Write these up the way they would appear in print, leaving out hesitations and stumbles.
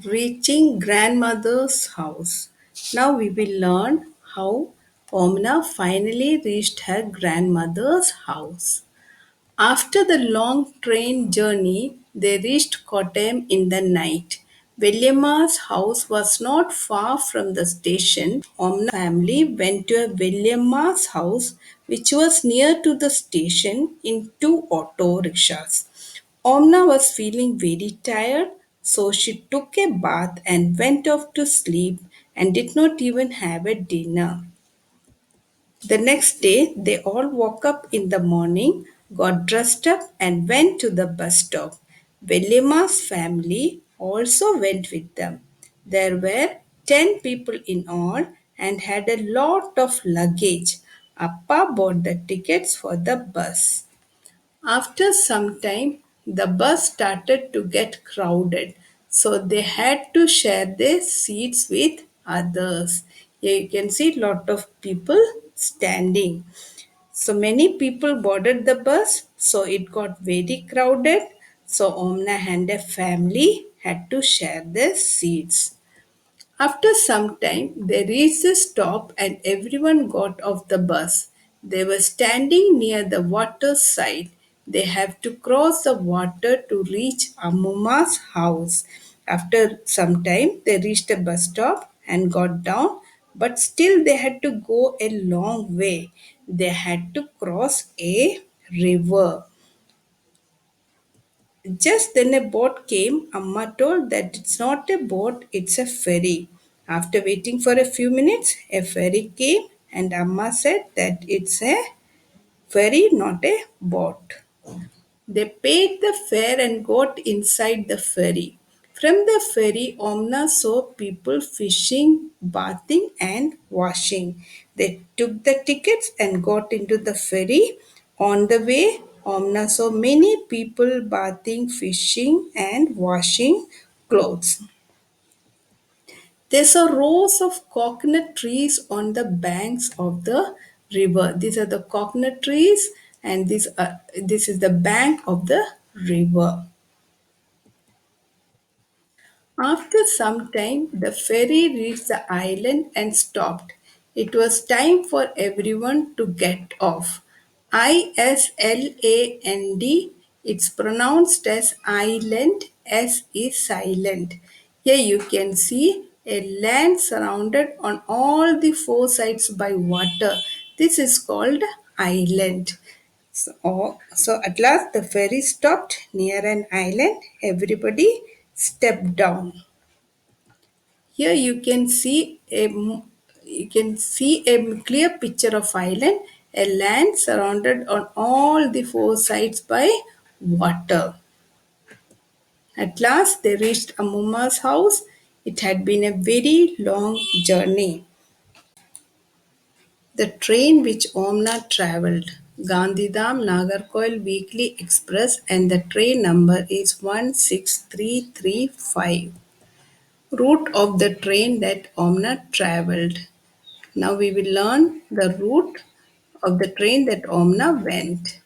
Reaching grandmother's house. Now we will learn how Omna finally reached her grandmother's house. After the long train journey, they reached Kottayam in the night. Velliyamma's house was not far from the station. Omna family went to a Velliyamma's house which was near to the station in two auto rickshaws. Omna was feeling very tired, so she took a bath and went off to sleep and did not even have a dinner. The next day, they all woke up in the morning, got dressed up, and went to the bus stop. Velima's family also went with them. There were 10 people in all and had a lot of luggage. Appa bought the tickets for the bus. After some time, the bus started to get crowded, so they had to share their seats with others. Here you can see lot of people standing. So many people boarded the bus, so it got very crowded. So Omna and a family had to share their seats. After some time, they reached the stop and everyone got off the bus. They were standing near the water side. They have to cross the water to reach Ammuma's house. After some time, they reached the bus stop and got down, but still they had to go a long way. They had to cross a river. Just then a boat came. Amma told that it's not a boat, it's a ferry. After waiting for a few minutes, a ferry came and Amma said that it's a ferry, not a boat. They paid the fare and got inside the ferry. From the ferry, Omna saw people fishing, bathing, and washing. They took the tickets and got into the ferry. On the way, Omna saw many people bathing, fishing, and washing clothes. There's a rows of coconut trees on the banks of the river. These are the coconut trees, and this is the bank of the river. After some time, the ferry reached the island and stopped. It was time for everyone to get off. Island, it's pronounced as island, S is silent. Here you can see a land surrounded on all the four sides by water. This is called island. So at last the ferry stopped near an island. Everybody stepped down. Here you can see a clear picture of island, a land surrounded on all the four sides by water. At last they reached Ammuma's house. It had been a very long journey. The train which Omna travelled, Gandhidham Nagarkoil Weekly Express, and the train number is 16335. Route of the train that Omna travelled. Now we will learn the route of the train that Omna went.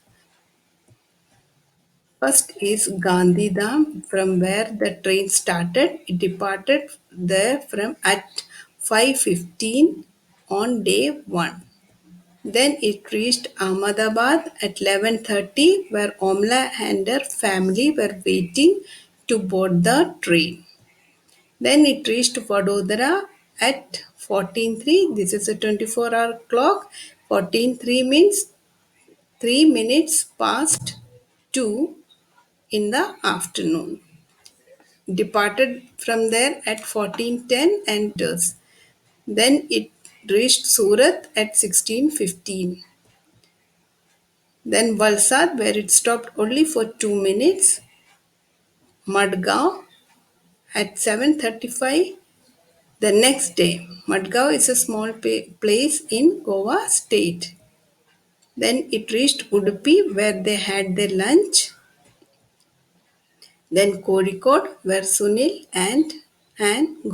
First is Gandhidham, from where the train started. It departed there from at 5:15 on day 1. Then it reached Ahmedabad at 11:30, where Omla and her family were waiting to board the train. Then it reached Vadodara at 14:03. This is a 24-hour clock. 14:03 means 3 minutes past 2 in the afternoon. Departed from there at 14:10 and does. Then it reached Surat at 16:15. Then Valsad, where it stopped only for 2 minutes. Madgaon at 7:35 the next day. Madgaon is a small place in Goa state. Then it reached Udupi, where they had their lunch. Then Kozhikode, where Sunil and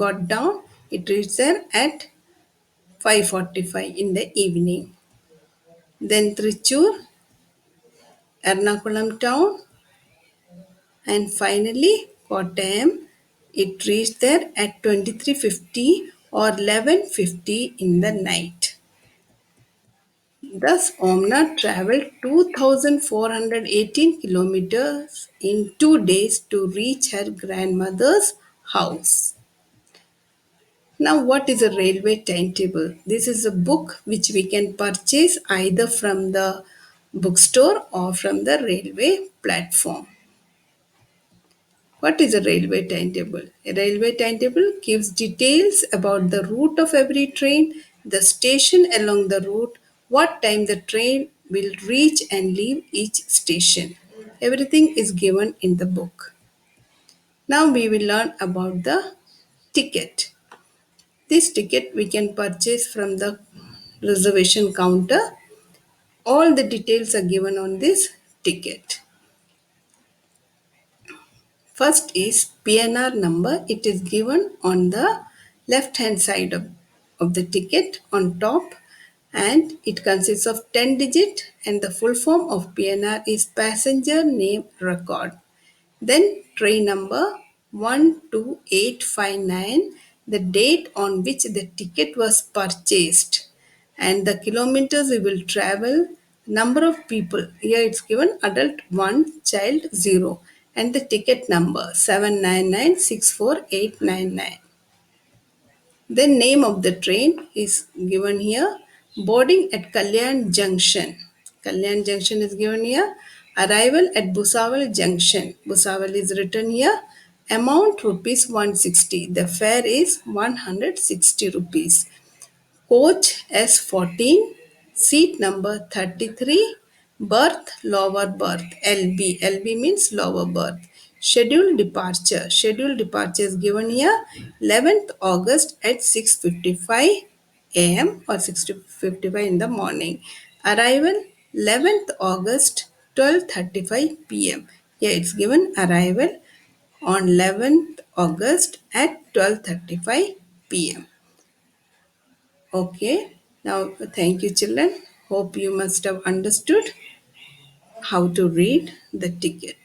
got down. It reached there at 5:45 in the evening. Then Trichur, Ernakulam town, and finally Kottayam. It reached there at 23:50 or 11:50 in the night. Thus, Omna traveled 2,418 kilometers in 2 days to reach her grandmother's house. Now, what is a railway timetable? This is a book which we can purchase either from the bookstore or from the railway platform. What is a railway timetable? A railway timetable gives details about the route of every train, the station along the route, what time the train will reach and leave each station. Everything is given in the book. Now we will learn about the ticket. This ticket we can purchase from the reservation counter. All the details are given on this ticket. First is PNR number. It is given on the left hand side of the ticket on top, and it consists of 10 digit, and the full form of PNR is passenger name record. Then train number 12859, the date on which the ticket was purchased, and the kilometers we will travel, number of people. Here it's given adult 1, child 0, and the ticket number 7996489. The name of the train is given here. Boarding at Kalyan Junction. Kalyan Junction is given here. Arrival at Busawal Junction. Busawal is written here. Amount rupees 160. The fare is 160 rupees. Coach S14, seat number 33, berth lower berth LB. LB means lower berth. Scheduled departure. Scheduled departure is given here 11th August at 6:55 a.m. or 6:55 in the morning. Arrival 11th August 12:35 p.m. Here it's given arrival on 11th August at 12:35 p.m. Okay, now thank you, children. Hope you must have understood how to read the ticket.